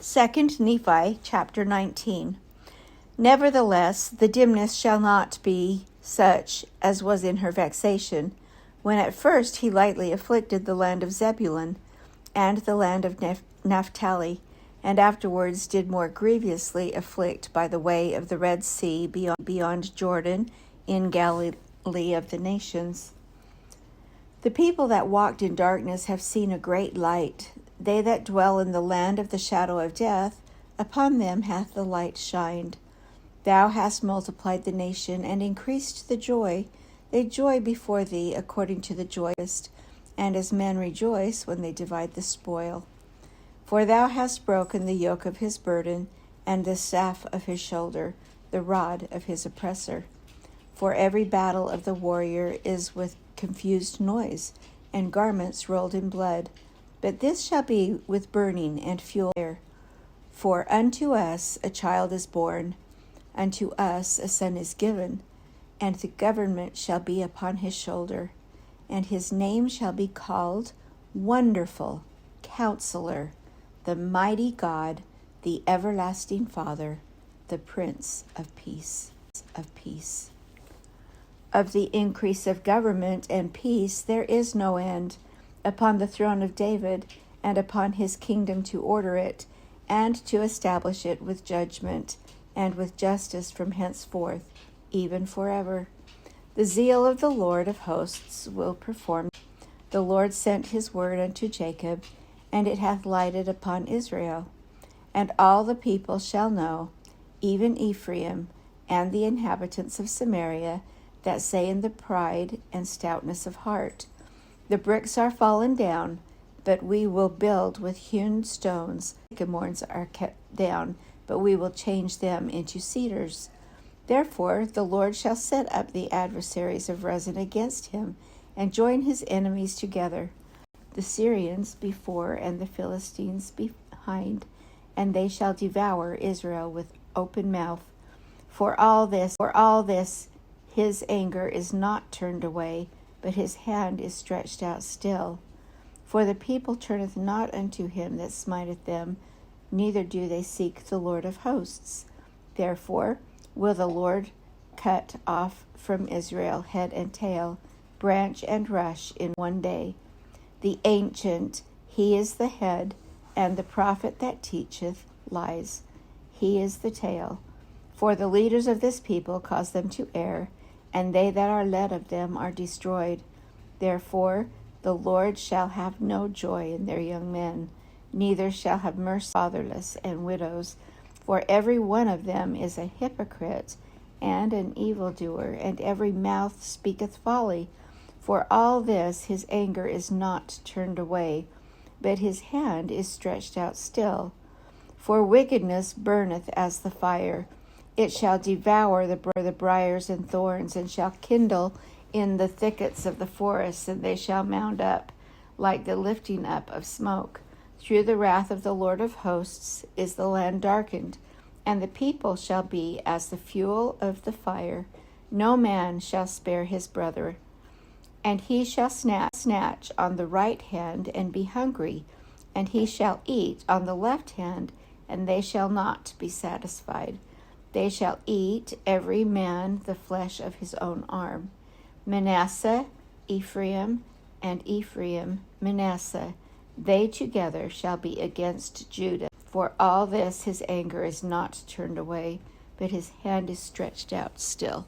2 Nephi chapter 19. Nevertheless, the dimness shall not be such as was in her vexation, when at first he lightly afflicted the land of Zebulun and the land of Naphtali, and afterwards did more grievously afflict by the way of the Red Sea beyond Jordan in Galilee of the nations. The people that walked in darkness have seen a great light. They that dwell in the land of the shadow of death, upon them hath the light shined. Thou hast multiplied the nation, and increased the joy. They joy before thee according to the joyous, and as men rejoice when they divide the spoil. For thou hast broken the yoke of his burden, and the staff of his shoulder, the rod of his oppressor. For every battle of the warrior is with confused noise, and garments rolled in blood. But this shall be with burning and fuel. For unto us a child is born, unto us a son is given, and the government shall be upon his shoulder, and his name shall be called Wonderful, Counselor, the Mighty God, the Everlasting Father, the Prince of Peace. Of the increase of government and peace there is no end, upon the throne of David, and upon his kingdom to order it, and to establish it with judgment, and with justice from henceforth, even forever. The zeal of the Lord of hosts will perform. The Lord sent his word unto Jacob, and it hath lighted upon Israel. And all the people shall know, even Ephraim, and the inhabitants of Samaria, that say in the pride and stoutness of heart, the bricks are fallen down, but we will build with hewn stones. Sycamores are kept down, but we will change them into cedars. Therefore the Lord shall set up the adversaries of Rezin against him, and join his enemies together, the Syrians before and the Philistines behind, and they shall devour Israel with open mouth. For all this his anger is not turned away, but his hand is stretched out still. For the people turneth not unto him that smiteth them, neither do they seek the Lord of hosts. Therefore will the Lord cut off from Israel head and tail, branch and rush in one day. The ancient, he is the head, and the prophet that teacheth lies, he is the tail. For the leaders of this people cause them to err, and they that are led of them are destroyed. Therefore the Lord shall have no joy in their young men, neither shall have mercy on fatherless and widows. For every one of them is a hypocrite and an evildoer, and every mouth speaketh folly. For all this his anger is not turned away, but his hand is stretched out still. For wickedness burneth as the fire. It shall devour the briars and thorns, and shall kindle in the thickets of the forests, and they shall mount up like the lifting up of smoke. Through the wrath of the Lord of hosts is the land darkened, and the people shall be as the fuel of the fire. No man shall spare his brother. And he shall snatch on the right hand and be hungry, and he shall eat on the left hand, and they shall not be satisfied. They shall eat every man the flesh of his own arm. Manasseh, Ephraim, and Ephraim, Manasseh, they together shall be against Judah. For all this his anger is not turned away, but his hand is stretched out still.